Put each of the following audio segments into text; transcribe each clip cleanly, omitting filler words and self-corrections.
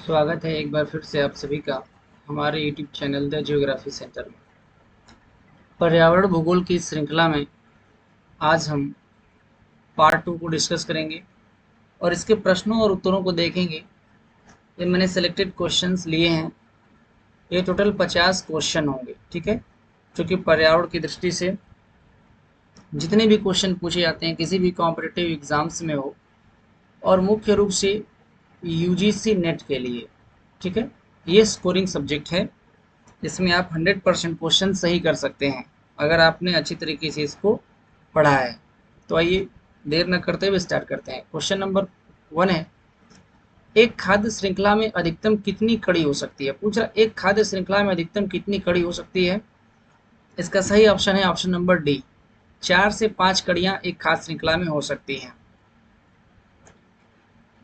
स्वागत है एक बार फिर से आप सभी का हमारे YouTube channel the geography centre में। पर्यावरण भूगोल की इस श्रृंखला में आज हम पार्ट 2 को डिस्कस करेंगे और इसके प्रश्नों और उत्तरों को देखेंगे। ये मैंने सेलेक्टेड क्वेश्चंस लिए हैं। ये टोटल 50 क्वेश्चन होंगे, ठीक है, जो कि पर्यावरण की दृष्टि से जितने भी क्वेश्चन पूछे जाते हैं किसी भी कॉम्पिटिटिव एग्जाम्स में हो, और मुख्य रूप से यूजीसी नेट के लिए, ठीक है, ये स्कोरिंग सब्जेक्ट है। इसमें आप 100% क्वेश्चन सही कर सकते हैं अगर आपने अच्छी तरीके से इसको पढ़ा है। तो आइए देर न करते हुए स्टार्ट करते हैं। क्वेश्चन नंबर 1 है, एक खाद्य श्रृंखला में अधिकतम कितनी कड़ी हो सकती है। पूछ रहा एक खाद्य श्रृंखला में अधिकतम कितनी कड़ी हो सकती है। इसका सही ऑप्शन है ऑप्शन नंबर डी, 4 से 5 कड़ियां एक खाद्य श्रृंखला में हो सकती हैं।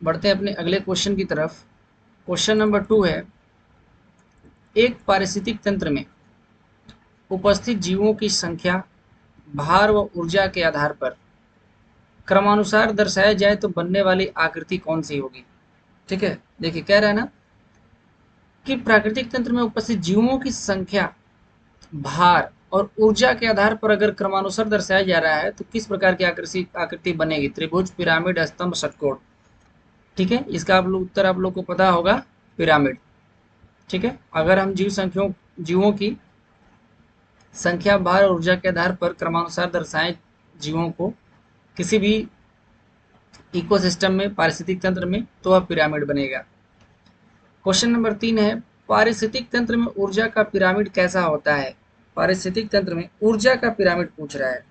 बढ़ते हैं अपने अगले क्वेश्चन की तरफ। क्वेश्चन नंबर 2 है, एक पारिस्थितिक तंत्र में उपस्थित जीवों की संख्या भार व ऊर्जा के आधार पर क्रमानुसार दर्शाया जाए तो बनने वाली आकृति कौन सी होगी। ठीक है, देखिए कह रहा है ना कि प्राकृतिक तंत्र में उपस्थित जीवों की संख्या भार और ऊर्जा के आधार पर अगर क्रमानुसार दर्शाया जा रहा है तो किस प्रकार की आकृति बनेगी। त्रिभुज, पिरामिड, स्तंभ, षटकोण। ठीक है, इसका आप लोग उत्तर आप लोग को पता होगा, पिरामिड। ठीक है, अगर हम जीवों की संख्या भार और ऊर्जा के आधार पर क्रमानुसार दर्शाएं जीवों को किसी भी इकोसिस्टम में, पारिस्थितिक तंत्र में, तो वह पिरामिड बनेगा। क्वेश्चन नंबर 3 है, पारिस्थितिक तंत्र में ऊर्जा का पिरामिड कैसा होता है। पारिस्थितिक तंत्र में ऊर्जा का पिरामिड पूछ रहा है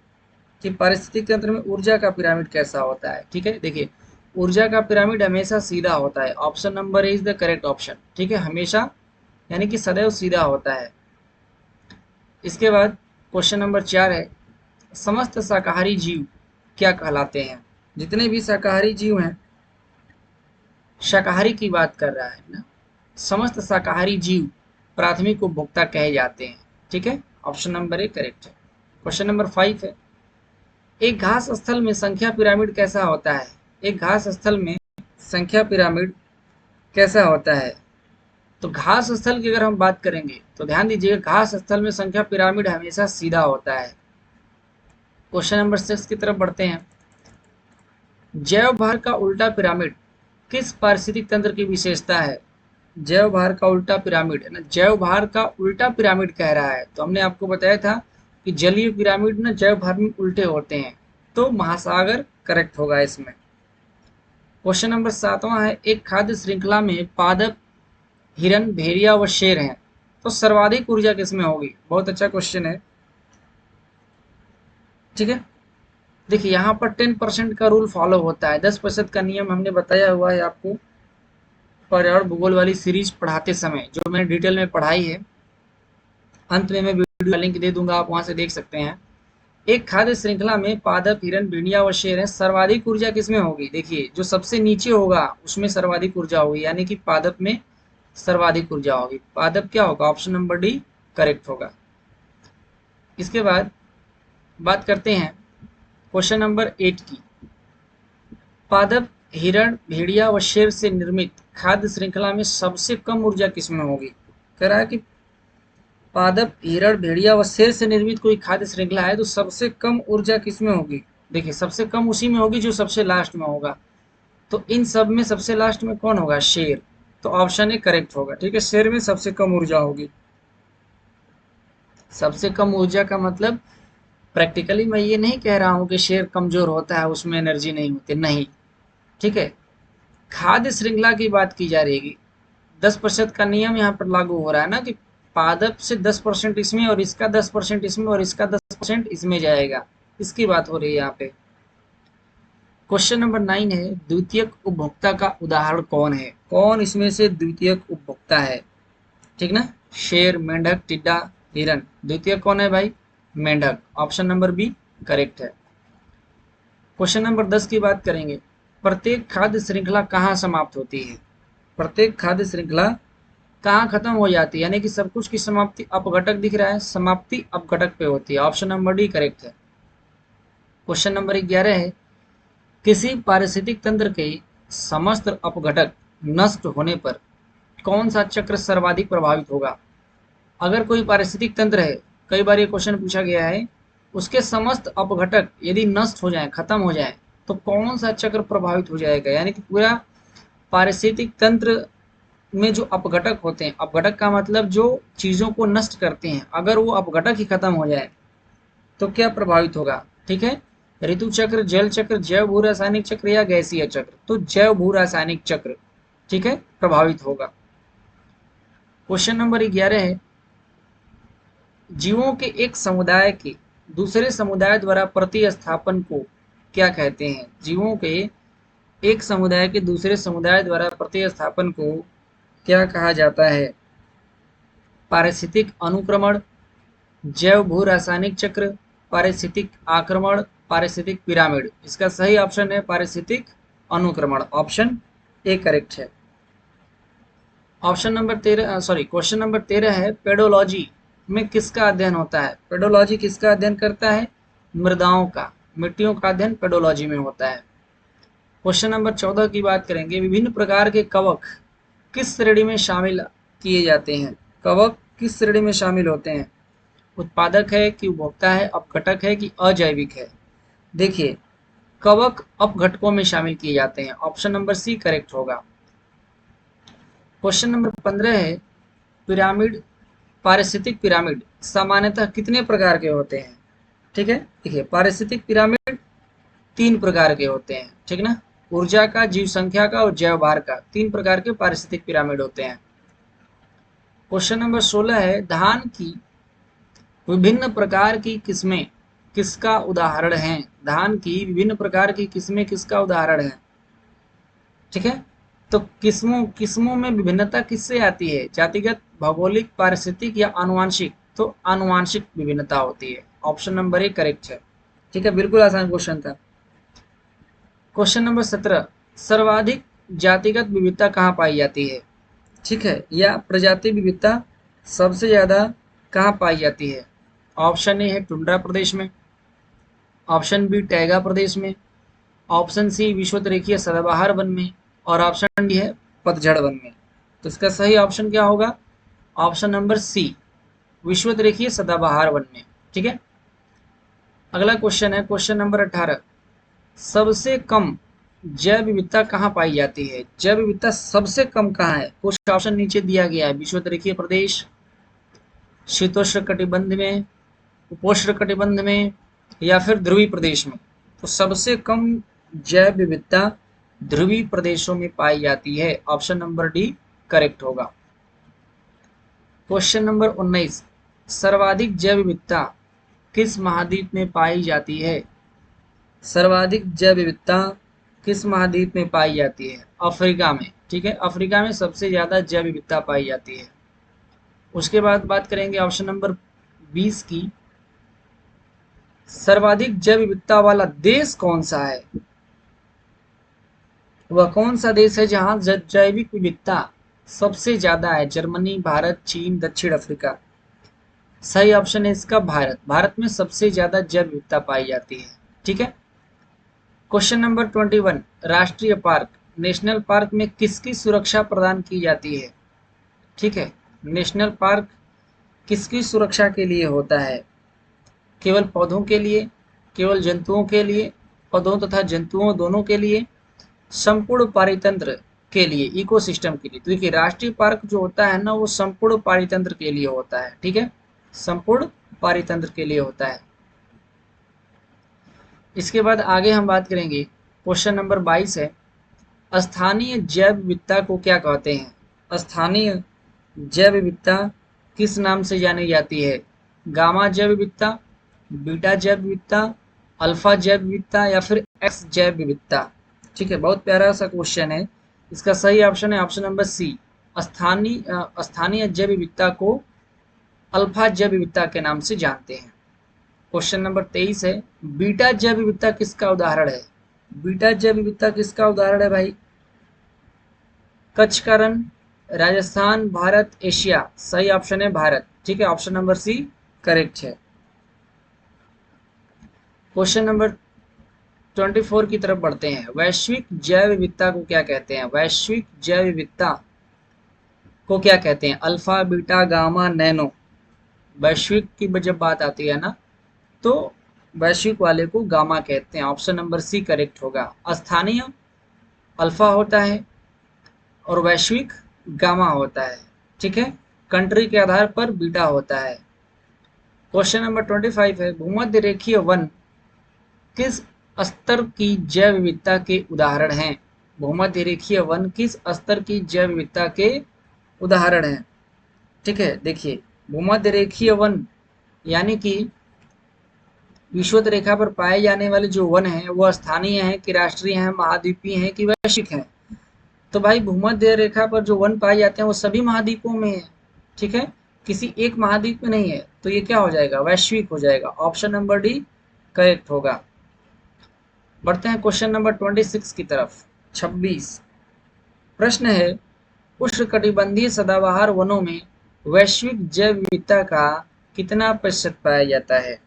कि पारिस्थितिक तंत्र में ऊर्जा का पिरामिड कैसा होता है। ठीक है, देखिए ऊर्जा का पिरामिड हमेशा सीधा होता है। Option number A is the correct option. ठीक है, हमेशा यानी कि सदैव सीधा होता है। इसके बाद क्वेश्चन नंबर 4 है, समस्त शाकाहारी जीव क्या कहलाते हैं। जितने भी शाकाहारी जीव हैं, शाकाहारी की बात कर रहा है ना, समस्त शाकाहारी जीव प्राथमिक उपभोक्ता कहे जाते हैं। ठीक है, ऑप्शन नंबर ए करेक्ट है। क्वेश्चन नंबर 5 है, एक घास स्थल में संख्या पिरामिड कैसा होता है। एक घास स्थल में संख्या पिरामिड कैसा होता है। तो घास स्थल की अगर हम बात करेंगे तो ध्यान दीजिएगा, घास स्थल में संख्या पिरामिड हमेशा सीधा होता है। क्वेश्चन नंबर 6 की तरफ बढ़ते हैं, जैव भार का उल्टा पिरामिड किस पारिस्थितिक तंत्र की विशेषता है। जैव भार का उल्टा पिरामिड है ना, जैव भार का उल्टा पिरामिड कह रहा है। तो हमने आपको बताया था कि जलीय पिरामिड ना जैव भार में उल्टे होते हैं, तो महासागर करेक्ट होगा इसमें। क्वेश्चन नंबर 7वां है, एक खाद्य श्रृंखला में पादप, हिरन, भेड़िया व शेर हैं, तो सर्वाधिक ऊर्जा किसमें होगी। बहुत अच्छा क्वेश्चन है। ठीक है, देखिए यहाँ पर 10% का रूल फॉलो होता है। 10% का नियम हमने बताया हुआ है आपको पर्यावरण भूगोल वाली सीरीज पढ़ाते समय, जो मैंने डिटेल में पढ़ाई है। अंत में मैं वीडियो लिंक दे दूंगा, आप वहां से देख सकते हैं। एक खाद्य श्रृंखला में पादप, हिरन, भेड़िया व शेर है, सर्वाधिक ऊर्जा किसमें होगी। देखिए जो सबसे नीचे होगा उसमें सर्वाधिक ऊर्जा होगी, यानी कि पादप में सर्वाधिक ऊर्जा होगी। पादप क्या होगा, ऑप्शन नंबर डी करेक्ट होगा। इसके बाद बात करते हैं क्वेश्चन नंबर 8 की। पादप, हिरण, भेड़िया व शेर से निर्मित खाद्य श्रृंखला में सबसे कम ऊर्जा किसमें होगी। कह रहा है कि पादप, हिरण, भेड़िया व शेर से निर्मित कोई खाद्य श्रृंखला है तो सबसे कम ऊर्जा किसमें होगी। देखिए सबसे कम उसी में होगी जो सबसे लास्ट में होगा। तो इन सब में सबसे लास्ट में कौन होगा, शेर। तो ऑप्शन ए करेक्ट होगा। ठीक है, शेर में सबसे कम ऊर्जा होगी। सबसे कम ऊर्जा का मतलब प्रैक्टिकली मैं ये नहीं कह रहा हूं कि शेर कमजोर होता है, उसमें एनर्जी नहीं होती, नहीं। ठीक है, खाद्य श्रृंखला की बात की जा रही है। 10% का नियम यहाँ पर लागू हो रहा है ना, कि पादप से 10% इसमें और इसका 10% इसमें और इसका 10% इसमें जाएगा, इसकी बात हो रही है यहाँ पे। क्वेश्चन नंबर 9 है, द्वितीयक उपभोक्ता का उदाहरण कौन है। कौन इसमें से द्वितीयक उपभोक्ता है। ठीक ना, शेर, मेंढक, टिड्डा, हिरन। द्वितीयक कौन है भाई, मेंढक। ऑप्शन नंबर बी करेक्ट है। क्वेश्चन नंबर 10 की बात करेंगे, प्रत्येक खाद्य श्रृंखला कहाँ समाप्त होती है। प्रत्येक खाद्य श्रृंखला कहाँ खत्म हो जाती है, यानी कि सब कुछ की समाप्ति, अपघटक दिख रहा है, समाप्ति अपघटक पे होती है। ऑप्शन नंबर डी करेक्ट है। क्वेश्चन नंबर 11 है, किसी पारिस्थितिक तंत्र के समस्त अपघटक नष्ट होने पर कौन सा चक्र सर्वाधिक प्रभावित होगा? अगर कोई पारिस्थितिक तंत्र है, कई बार ये क्वेश्चन पूछा गया है, उसके समस्त अपघटक यदि नष्ट हो जाएं, खत्म हो जाएं, तो कौन सा चक्र प्रभावित हो जाएगा? यानी कि पूरा पारिस्थितिक तंत्र में जो अपघटक होते हैं, अपघटक का मतलब जो चीजों को नष्ट करते हैं, अगर वो अपघटक ही खत्म हो जाए तो क्या प्रभावित होगा? ठीक है, ऋतु चक्र, जल चक्र, जैव भू रासायनिक चक्र या गैसीय चक्र? तो जैव भू रासायनिक चक्र, ठीक है, प्रभावित होगा। क्वेश्चन नंबर 11 है, जीवों के एक समुदाय के दूसरे समुदाय द्वारा प्रतिस्थापन को क्या कहते हैं? जीवों के एक समुदाय के दूसरे समुदाय द्वारा प्रतिस्थापन को क्या कहा जाता है? पारिस्थितिक अनुक्रमण, जैव भू रासायनिक चक्र, पारिस्थितिक आक्रमण, पारिस्थितिक पिरामिड? इसका सही ऑप्शन है पारिस्थितिक अनुक्रमण, ऑप्शन ए करेक्ट है। Option number 13 sorry question number 13 है, पेडोलॉजी में किसका अध्ययन होता है? पेडोलॉजी किसका अध्ययन करता है? मृदाओं का, मिट्टियों का अध्ययन पेडोलॉजी में होता है। क्वेश्चन नंबर 14 की बात करेंगे, विभिन्न प्रकार के कवक किस श्रेणी में शामिल किए जाते हैं? कवक किस श्रेणी में शामिल होते हैं? उत्पादक है कि उपभोक्ता है, अपघटक है कि अजैविक है? देखिए, कवक अपघटकों में शामिल किए जाते हैं, ऑप्शन नंबर सी करेक्ट होगा। क्वेश्चन नंबर 15 है, पिरामिड, पारिस्थितिक पिरामिड सामान्यतः कितने प्रकार के होते हैं? ठीक है, देखिए पारिस्थितिक पिरामिड 3 प्रकार के होते हैं, ठीक ना, ऊर्जा का, जीव संख्या का और जैव भार का, 3 प्रकार के पारिस्थितिक पिरामिड होते हैं। क्वेश्चन नंबर 16 है, धान की विभिन्न प्रकार की किस्में किसका उदाहरण है? धान की विभिन्न प्रकार की किस्में किसका उदाहरण है? ठीक है, तो किस्मों किस्मों में विभिन्नता किससे आती है? जातिगत, भौगोलिक, पारिस्थितिक या आनुवांशिक? तो आनुवांशिक विभिन्नता होती है, ऑप्शन नंबर ए करेक्ट है। ठीक है, बिल्कुल आसान क्वेश्चन था। क्वेश्चन नंबर 17, सर्वाधिक जातिगत विविधता कहाँ पाई जाती है? ठीक है, या प्रजाति विविधता सबसे ज्यादा कहाँ पाई जाती है? ऑप्शन ए है टुंड्रा प्रदेश में, ऑप्शन बी टैगा प्रदेश में, ऑप्शन सी विषुवतरेखीय सदाबहार वन में, और ऑप्शन डी है पतझड़ वन में। तो इसका सही ऑप्शन क्या होगा? ऑप्शन नंबर सी, विषुवतरेखीय सदाबहार वन में। ठीक है, अगला क्वेश्चन है क्वेश्चन नंबर 18, सबसे कम जैव विविधता कहाँ पाई जाती है? जैव विविधता सबसे कम कहाँ है? कुछ ऑप्शन नीचे दिया गया है, विषुवतरेखीय प्रदेश, शीतोष्ण कटिबंध में, उपोष्ण कटिबंध में, या फिर ध्रुवीय प्रदेश में। तो सबसे कम जैव विविधता ध्रुवीय प्रदेशों में पाई जाती है, ऑप्शन नंबर डी करेक्ट होगा। क्वेश्चन नंबर 19, सर्वाधिक जैव विविधता किस महाद्वीप में पाई जाती है? सर्वाधिक जैव विविधता किस महाद्वीप में पाई जाती है? अफ्रीका में। ठीक है, अफ्रीका में सबसे ज्यादा जैव विविधता पाई जाती है। उसके बाद बात करेंगे ऑप्शन नंबर 20 की, सर्वाधिक जैव विविधता वाला देश कौन सा है? वह कौन सा देश है जहां जैविक विविधता सबसे ज्यादा है? जर्मनी, भारत, चीन, दक्षिण अफ्रीका? सही ऑप्शन है इसका भारत। भारत में सबसे ज्यादा जैव विविधता पाई जाती है। ठीक है, क्वेश्चन नंबर 21, राष्ट्रीय पार्क, नेशनल पार्क में किसकी सुरक्षा प्रदान की जाती है? ठीक है, नेशनल पार्क किसकी सुरक्षा के लिए होता है? केवल पौधों के लिए, केवल जंतुओं के लिए, पौधों तथा जंतुओं दोनों के लिए, संपूर्ण पारितंत्र के लिए, इकोसिस्टम के लिए? तो देखिए, राष्ट्रीय पार्क जो होता है ना, वो संपूर्ण पारितंत्र के लिए होता है। ठीक है, संपूर्ण पारितंत्र के लिए होता है। इसके बाद आगे हम बात करेंगे, क्वेश्चन नंबर 22 है, स्थानीय जैव विविधता को क्या कहते हैं? स्थानीय जैव विविधता किस नाम से जानी जाती है? गामा जैव विविधता, बीटा जैव विविधता, अल्फा जैव विविधता, या फिर एक्स जैव विविधता? ठीक है, बहुत प्यारा सा क्वेश्चन है। इसका सही ऑप्शन है ऑप्शन नंबर सी, स्थानीय जैव विविधता को अल्फा जैव विविधता के नाम से जानते हैं। क्वेश्चन नंबर 23 है, बीटा जैव विविधता किसका उदाहरण है? बीटा जैव विविधता किसका उदाहरण है भाई? कच्छ का रण, राजस्थान, भारत, एशिया? सही ऑप्शन है भारत। ठीक है, ऑप्शन नंबर सी करेक्ट है। क्वेश्चन नंबर 24 की तरफ बढ़ते हैं, वैश्विक जैव विविधता को क्या कहते हैं? वैश्विक जैव विविधता को क्या कहते हैं? Alpha, beta, gamma, nano. वैश्विक की जब बात आती है ना, तो वैश्विक वाले को गामा कहते हैं। ऑप्शन नंबर सी करेक्ट होगा। स्थानीय अल्फा होता है और वैश्विक गामा होता है। ठीक है, कंट्री के आधार पर बीटा होता है। क्वेश्चन नंबर 25 है, भूमध्य रेखीय वन किस स्तर की जैव विविधता के उदाहरण हैं? भूमध्य रेखीय वन किस स्तर की जैव विविधता के उदाहरण हैं? ठीक है, देखिए, भूमध्य रेखीय वन यानी कि विषुवत रेखा पर पाए जाने वाले जो वन हैं वो स्थानीय हैं कि राष्ट्रीय हैं, महाद्वीपीय हैं कि वैश्विक हैं? तो भाई भूमध्य रेखा पर जो वन पाए जाते हैं वो सभी महाद्वीपों में है। ठीक है, किसी एक महाद्वीप में नहीं है, तो ये क्या हो जाएगा? वैश्विक हो जाएगा। ऑप्शन नंबर डी करेक्ट होगा। बढ़ते हैं क्वेश्चन नंबर 26 की तरफ। 26 प्रश्न है, उष्णकटिबंधीय सदाबहार वनों में वैश्विक जैव विविधता का कितना प्रतिशत पाया जाता है?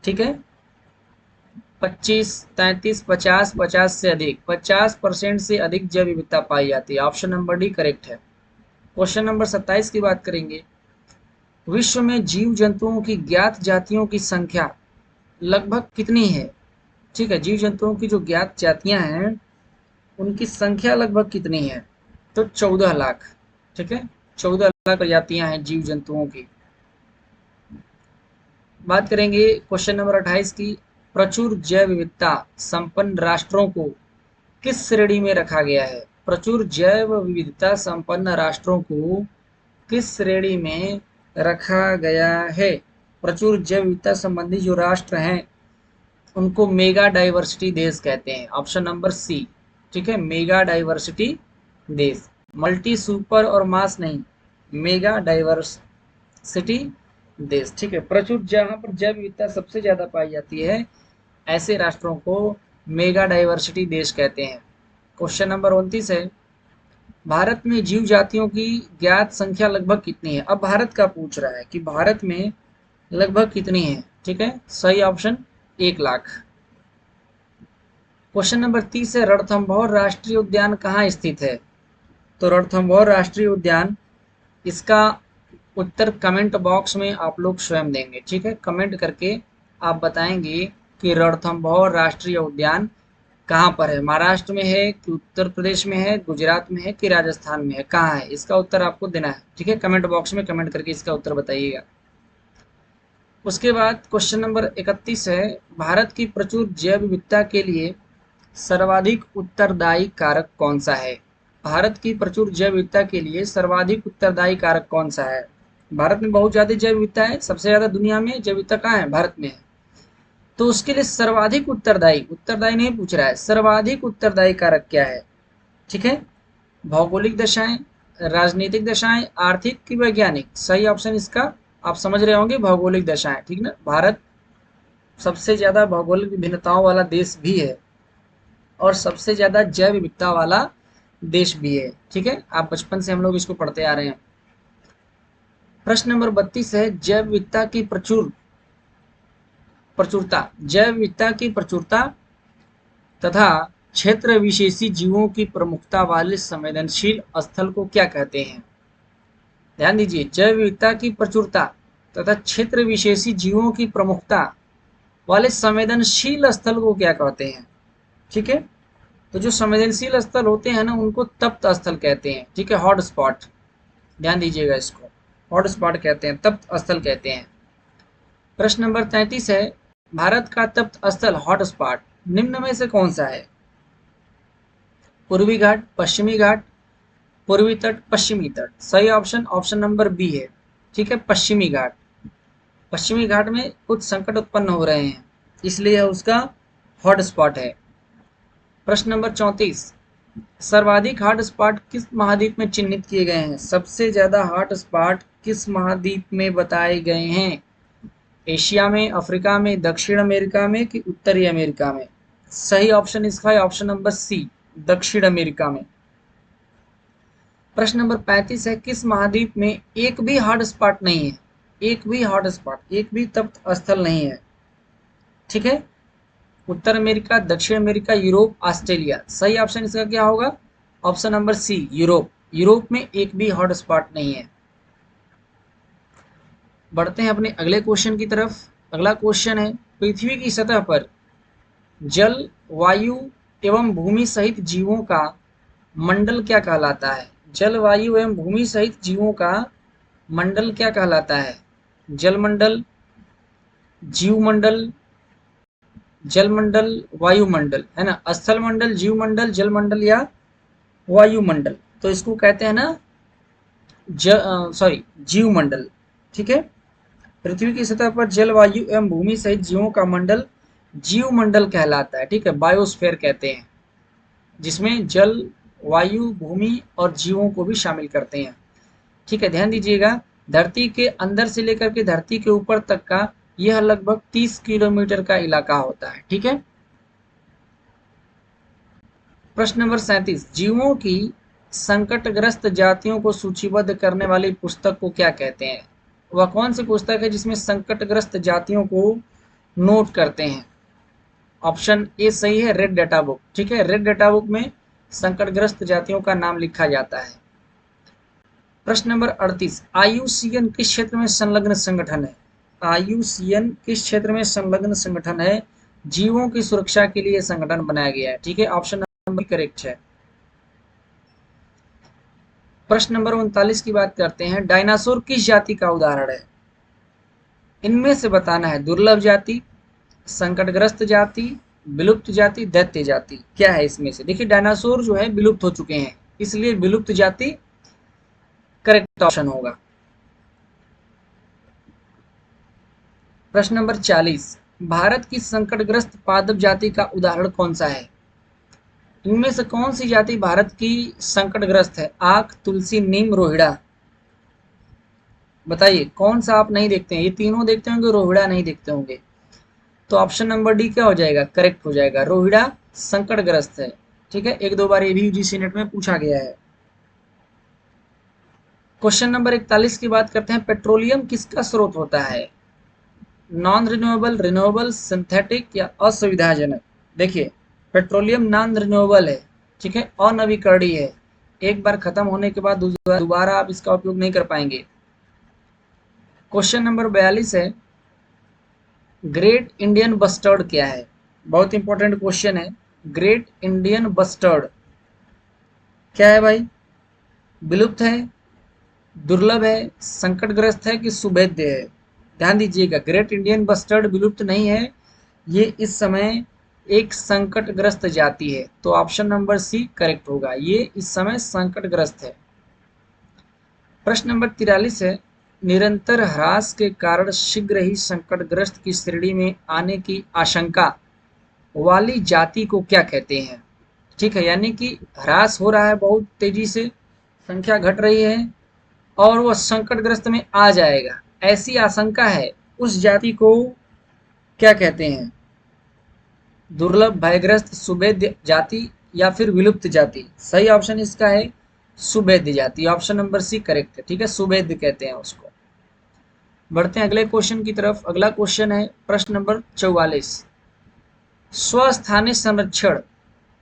ठीक है, 25, 33, 50, 50 से अधिक, 50% से अधिक जैव विविधता पाई जाती है। ऑप्शन नंबर डी करेक्ट है। क्वेश्चन नंबर 27 की बात करेंगे। विश्व में जीव जंतुओं की ज्ञात जातियों की संख्या लगभग कितनी है? ठीक है, जीव जंतुओं की जो ज्ञात जातियां हैं उनकी संख्या लगभग कितनी है? तो 14 लाख। ठीक है, 14 लाख प्रजातियां हैं जीव जंतुओं की। बात करेंगे क्वेश्चन नंबर 28 की। प्रचुर जैव विविधता संपन्न राष्ट्रों को किस श्रेणी में रखा गया है? प्रचुर जैव विविधता संपन्न राष्ट्रों को किस श्रेणी में रखा गया है? प्रचुर जैव विविधता संबंधी जो राष्ट्र हैं उनको मेगा डाइवर्सिटी देश कहते हैं। Option number C. ठीक है, मेगा डाइवर्सिटी देश, मल्टी सुपर और मास नहीं, मेगा डाइवर्सिटी देश। ठीक है, प्रचुर जहां पर जैव विविधता सबसे ज्यादा पाई जाती है ऐसे राष्ट्रों को मेगा डाइवर्सिटी देश कहते हैं। क्वेश्चन नंबर 29 है, भारत में जीव जातियों की ज्ञात संख्या लगभग कितनी है? अब भारत का पूछ रहा है कि भारत में लगभग कितनी है। ठीक है, सही ऑप्शन 1 लाख। क्वेश्चन नंबर 30 है, रणथंभौर राष्ट्रीय उद्यान कहाँ स्थित है? तो रणथंभौर राष्ट्रीय उद्यान, इसका उत्तर कमेंट बॉक्स में आप लोग स्वयं देंगे। ठीक है, कमेंट करके आप बताएंगे कि रणथंभौर राष्ट्रीय उद्यान कहाँ पर है, महाराष्ट्र में है कि उत्तर प्रदेश में है, गुजरात में है कि राजस्थान में है, कहाँ है? इसका उत्तर आपको देना है। ठीक है, कमेंट बॉक्स में कमेंट करके इसका उत्तर बताइएगा। उसके बाद क्वेश्चन नंबर 31 है, भारत की प्रचुर जैव विविधता के लिए सर्वाधिक उत्तरदायी कारक कौन सा है? भारत की प्रचुर जैव विविधता के लिए सर्वाधिक उत्तरदायी कारक कौन सा है? भारत में बहुत ज्यादा जैव विविधता है, सबसे ज्यादा दुनिया में जैव विविधता कहाँ है? भारत में है। तो उसके लिए सर्वाधिक उत्तरदायी, उत्तरदायी नहीं पूछ रहा है, सर्वाधिक उत्तरदायी कारक क्या है? ठीक है, भौगोलिक दशाएं, राजनीतिक दशाएं, आर्थिक की वैज्ञानिक? सही ऑप्शन इसका आप समझ रहे होंगे, भौगोलिक दशाएं। ठीक ना, भारत सबसे ज्यादा भौगोलिक विभिन्नताओं वाला देश भी है और सबसे ज्यादा जैव विविधता वाला देश भी है। ठीक है, आप बचपन से हम लोग इसको पढ़ते आ रहे हैं। प्रश्न नंबर 32 है, जैव विविधता की प्रचुरता, जैव विविधता की प्रचुरता तथा क्षेत्र विशेषी जीवों की प्रमुखता वाले संवेदनशील स्थल को क्या कहते हैं? ध्यान दीजिए, जैव विविधता की प्रचुरता तथा क्षेत्र विशेषी जीवों की प्रमुखता वाले संवेदनशील स्थल को क्या कहते हैं? ठीक है, तो जो संवेदनशील स्थल होते हैं ना उनको तप्त स्थल कहते हैं। ठीक है, हॉट स्पॉट, ध्यान दीजिएगा, इसको हॉट स्पॉट कहते हैं, तप्त स्थल कहते हैं। प्रश्न नंबर 33 है, भारत का तप्त स्थल हॉट स्पॉट निम्न में से कौन सा है? पूर्वी घाट, पश्चिमी घाट, पूर्वी तट, पश्चिमी तट? सही ऑप्शन ऑप्शन नंबर बी है। ठीक है, पश्चिमी घाट। पश्चिमी घाट में कुछ संकट उत्पन्न हो रहे हैं इसलिए उसका हॉट स्पॉट है। प्रश्न नंबर 34, सर्वाधिक हॉट स्पॉट किस महाद्वीप में चिन्हित किए गए हैं? सबसे ज्यादा हॉट स्पॉट किस महाद्वीप में बताए गए हैं? एशिया में, अफ्रीका में, दक्षिण अमेरिका में कि उत्तरी अमेरिका में? सही ऑप्शन इसका है ऑप्शन नंबर सी, दक्षिण अमेरिका में। प्रश्न नंबर 35 है, किस महाद्वीप में एक भी हॉट स्पॉट नहीं है? एक भी हॉट स्पॉट, एक भी तप्त स्थल नहीं है। ठीक है, उत्तर अमेरिका, दक्षिण अमेरिका, यूरोप, ऑस्ट्रेलिया? सही ऑप्शन इसका क्या होगा? Option number C, Europe. Europe में एक भी हॉट स्पॉट नहीं है। बढ़ते हैं अपने अगले क्वेश्चन की तरफ। अगला क्वेश्चन है, पृथ्वी की सतह पर जल, वायु एवं भूमि सहित जीवों का मंडल क्या कहलाता है? जल, वायु एवं भूमि सहित जीवों का मंडल क्या कहलाता है? जलमंडल, जीवमंडल, जलमंडल, वायुमंडल, है ना। स्थल मंडल, जीवमंडल, जलमंडल या वायुमंडल। तो इसको कहते हैं ना जीवमंडल। ठीक है। पृथ्वी की सतह पर जल, वायु एवं भूमि सहित जीवों का मंडल जीवमंडल कहलाता है। ठीक है, बायोस्फीयर कहते हैं, जिसमें जल, वायु, भूमि और जीवों को भी शामिल करते हैं। ठीक है, ध्यान दीजिएगा, धरती के अंदर से लेकर के धरती के ऊपर तक का यह लगभग 30 किलोमीटर का इलाका होता है। ठीक है। प्रश्न नंबर 37, जीवों की संकटग्रस्त जातियों को सूचीबद्ध करने वाली पुस्तक को क्या कहते हैं? वह कौन सी पुस्तक है जिसमें संकटग्रस्त जातियों को नोट करते हैं? ऑप्शन ए सही है, रेड डाटा बुक। ठीक है, रेड डाटा बुक में संकटग्रस्त जातियों का नाम लिखा जाता है। प्रश्न नंबर 38, आईयूसीएन किस क्षेत्र में संलग्न संगठन है? आईयूसीएन किस क्षेत्र में संलग्न संगठन है? जीवों की सुरक्षा के लिए संगठन बनाया गया है। ठीक है, ऑप्शन नंबर करेक्ट है। प्रश्न नंबर 39 की बात करते हैं, डायनासोर किस जाति का उदाहरण है? इनमें से बताना है, दुर्लभ जाति, संकटग्रस्त जाति, विलुप्त जाति, दैत्य जाति। क्या है इसमें से? देखिए, डायनासोर जो है विलुप्त हो चुके हैं, इसलिए विलुप्त जाति करेक्ट ऑप्शन होगा। प्रश्न नंबर 40, भारत की संकटग्रस्त पादप जाति का उदाहरण कौन सा है? इनमें से कौन सी जाति भारत की संकटग्रस्त है? आक, तुलसी, नीम, रोहिड़ा। बताइए कौन सा आप नहीं देखते हैं? ये तीनों देखते होंगे, रोहिड़ा नहीं देखते होंगे। तो ऑप्शन नंबर डी क्या हो जाएगा? करेक्ट हो जाएगा, रोहिड़ा संकटग्रस्त है। ठीक है, एक दो बार ये भी यूजीसी नेट में पूछा गया है। क्वेश्चन नंबर 41 की बात करते हैं, पेट्रोलियम किसका स्रोत होता है? नॉन रिन्यूएबल, रिन्यूएबल, सिंथेटिक या असुविधाजनक? देखिए, पेट्रोलियम नॉन रिन्यूएबल है। ठीक है, अनवीकरणीय है, एक बार खत्म होने के बाद दोबारा आप इसका उपयोग नहीं कर पाएंगे। क्वेश्चन नंबर 42 है, ग्रेट इंडियन बस्टर्ड क्या है? बहुत इंपॉर्टेंट क्वेश्चन है। ग्रेट इंडियन बस्टर्ड क्या है भाई? विलुप्त है, दुर्लभ है, संकटग्रस्त है कि सुभेद्य है? ध्यान दीजिएगा, ग्रेट इंडियन बस्टर्ड विलुप्त नहीं है, ये इस समय एक संकटग्रस्त जाति है। तो ऑप्शन नंबर सी करेक्ट होगा, ये इस समय संकटग्रस्त है। प्रश्न नंबर 43 है, निरंतर ह्रास के कारण शीघ्र ही संकटग्रस्त की श्रेणी में आने की आशंका वाली जाति को क्या कहते हैं? ठीक है, यानी कि ह्रास हो रहा है, बहुत तेजी से संख्या घट रही है और वह संकटग्रस्त में आ जाएगा, ऐसी आशंका है, उस जाति को क्या कहते हैं? दुर्लभ, भयग्रस्त, सुभेद्य जाति या फिर विलुप्त जाति? सही ऑप्शन इसका है सुभेद्य जाति, ऑप्शन नंबर सी करेक्ट है। ठीक है, सुभेद्य कहते हैं उसको। बढ़ते हैं अगले क्वेश्चन की तरफ। अगला क्वेश्चन है प्रश्न नंबर 44, स्वस्थानीय संरक्षण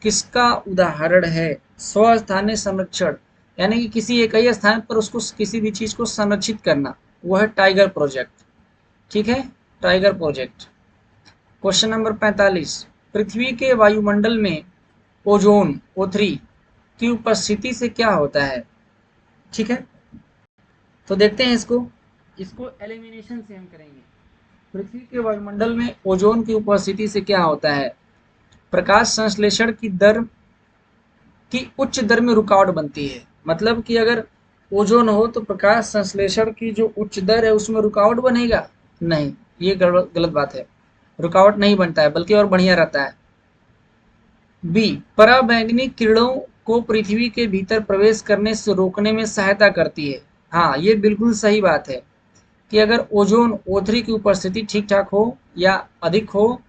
किसका उदाहरण है? स्वस्थानीय संरक्षण यानी कि किसी एक ही स्थान पर उसको किसी भी चीज को संरक्षित करना, वो है टाइगर प्रोजेक्ट। ठीक है, टाइगर प्रोजेक्ट। क्वेश्चन नंबर 45, पृथ्वी के वायुमंडल में ओजोन O3 की उपस्थिति से क्या होता है? ठीक है, तो देखते हैं इसको एलिमिनेशन से हम करेंगे। पृथ्वी के वायुमंडल में ओजोन की उपस्थिति से क्या होता है? प्रकाश संश्लेषण की उच्च दर में रुकावट बनती है। मतलब कि अगर ओजोन हो तो प्रकाश संश्लेषण की जो उच्च दर है उसमें रुकावट बनेगा? नहीं, ये गलत बात है, रुकावट नहीं बनता है, बल्कि और बढ़िया रहता है। बी, पराबैंगनी किरणों को पृथ्वी के भीतर प्रवेश करने से रोकने में सहायता करती है। हाँ, ये बिल्कुल सही बात है कि अगर ओजोन O3 की उपस्थिति ठीक ठाक हो या अधिक हो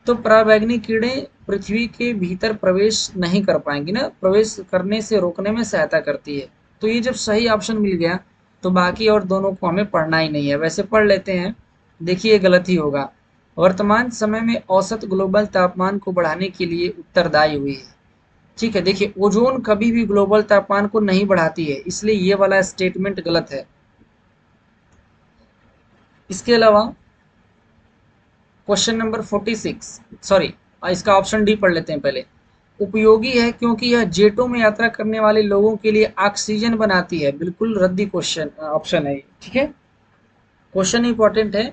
तो पराबैंगनी किरणें पृथ्वी के भीतर प्रवेश नहीं कर पाएंगी ना, प्रवेश करने से रोकने में सहायता करती है। तो ये जब सही ऑप्शन मिल गया तो बाकी और दोनों को हमें पढ़ना ही नहीं है। वैसे पढ़ लेते हैं, देखिए गलत ही होगा। वर्तमान समय में औसत ग्लोबल तापमान को बढ़ाने के लिए उत्तरदायी हुई है। ठीक है, देखिए ओजोन कभी भी ग्लोबल तापमान को नहीं बढ़ाती है, इसलिए ये वाला स्टेटमेंट गलत है। इसके अलावा क्वेश्चन नंबर 46, सॉरी इसका ऑप्शन डी पढ़ लेते हैं पहले। उपयोगी है क्योंकि यह जेटों में यात्रा करने वाले लोगों के लिए ऑक्सीजन बनाती है। बिल्कुल रद्दी क्वेश्चन ऑप्शन है, ठीक है। क्वेश्चन इंपॉर्टेंट है,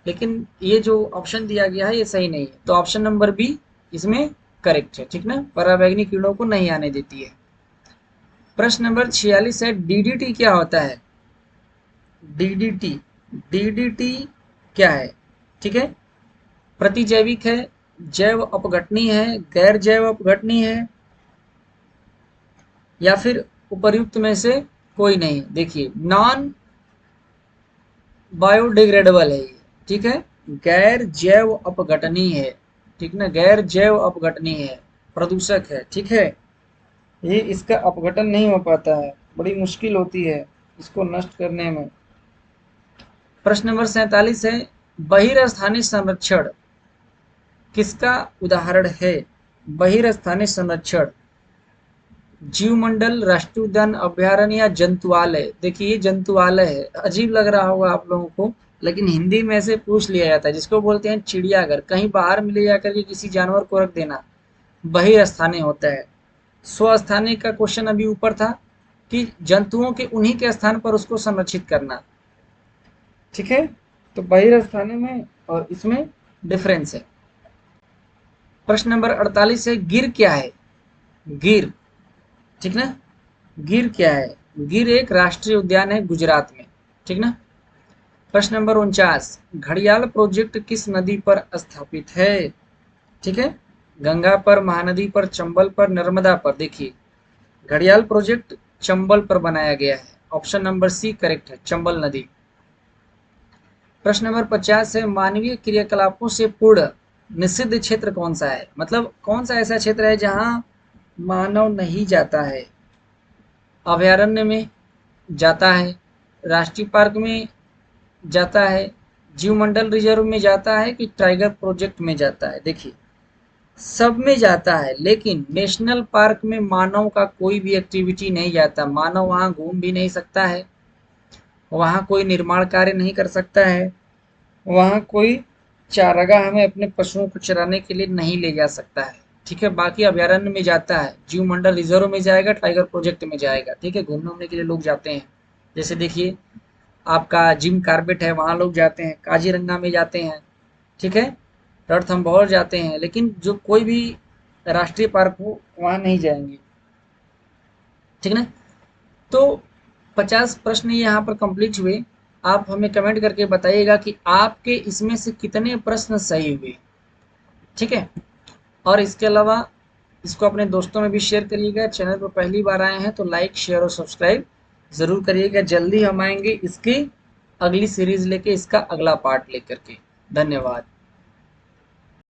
लेकिन ये जो ऑप्शन दिया गया है ये सही नहीं है, तो ऑप्शन नंबर बी इसमें करेक्ट है, ठीक ना। पराबैंगनी किरणों को नहीं आने देती है। प्रश्न नंबर 46 है, डीडीटी क्या होता है? डीडीटी, डीडीटी क्या है? ठीक है, प्रतिजैविक है, जैव अपघटनीय है, गैर जैव अपघटनीय है, या फिर उपर्युक्त में से कोई नहीं। देखिए नॉन बायोडिग्रेडेबल है ये, ठीक है, गैर जैव अपघटनीय है, ठीक ना, गैर जैव अपघटनीय है, प्रदूषक है, ठीक है। ये इसका अपघटन नहीं हो पाता है, बड़ी मुश्किल होती है इसको नष्ट करने में। प्रश्न नंबर 47 है, बहिर्स्थानिक संरक्षण किसका उदाहरण है? बहिर्स्थानिक संरक्षण, जीवमंडल, राष्ट्रीय उद्यान, अभ्यारण्य या जंतुआलय। देखिए ये जंतुआलय है, अजीब लग रहा होगा आप लोगों को, लेकिन हिंदी में से पूछ लिया जाता है, जिसको बोलते हैं चिड़ियाघर। कहीं बाहर में ले जाकर के किसी जानवर को रख देना बहिर्स्थानीय होता है। स्वस्थानीय का क्वेश्चन अभी ऊपर था कि जंतुओं के उन्हीं के स्थान पर उसको संरक्षित करना, ठीक है। तो बहिर्स्थानीय में और इसमें डिफरेंस है। प्रश्न नंबर 48 है, गिर क्या है? गिर, ठीक ना, गिर क्या है? गिर एक राष्ट्रीय उद्यान है गुजरात में, ठीक ना। प्रश्न नंबर 49, घड़ियाल प्रोजेक्ट किस नदी पर स्थापित है? ठीक है, गंगा पर, महानदी पर, चंबल पर, नर्मदा पर। देखिए घड़ियाल प्रोजेक्ट चंबल पर बनाया गया है, ऑप्शन नंबर सी करेक्ट है, चंबल नदी। प्रश्न नंबर 50 है, मानवीय क्रियाकलापों से पूर्ण निषिद्ध क्षेत्र कौन सा है? मतलब कौन सा ऐसा क्षेत्र है जहां मानव नहीं जाता है? अभयारण्य में जाता है, राष्ट्रीय पार्क में जाता है, जीवमंडल रिजर्व में जाता है, कि टाइगर प्रोजेक्ट में जाता है? देखिए सब में जाता है, लेकिन नेशनल पार्क में मानव का कोई भी एक्टिविटी नहीं जाता। मानव वहां घूम भी नहीं सकता है, वहां कोई निर्माण कार्य नहीं कर सकता है, वहां कोई चारागाह हमें अपने पशुओं को चराने के लिए नहीं ले जा सकता है, ठीक है। बाकी अभयारण्य में जाता है, जीव मंडल रिजर्व में जाएगा, टाइगर प्रोजेक्ट में जाएगा, ठीक है। घूमने उमने के लिए लोग जाते हैं, जैसे देखिए आपका जिम कार्बेट है, वहां लोग जाते हैं, काजीरंगा में जाते हैं, ठीक है, रणथंभौर जाते हैं, लेकिन जो कोई भी राष्ट्रीय पार्क हो वहां नहीं जाएंगे, ठीक है ना। तो 50 प्रश्न यहाँ पर कंप्लीट हुए। आप हमें कमेंट करके बताइएगा कि आपके इसमें से कितने प्रश्न सही हुए, ठीक है। और इसके अलावा इसको अपने दोस्तों में भी शेयर करिएगा। चैनल पर पहली बार आए हैं तो लाइक शेयर और सब्सक्राइब ज़रूर करिएगा। जल्दी हम आएंगे इसकी अगली सीरीज लेके, इसका अगला पार्ट लेकर के। धन्यवाद।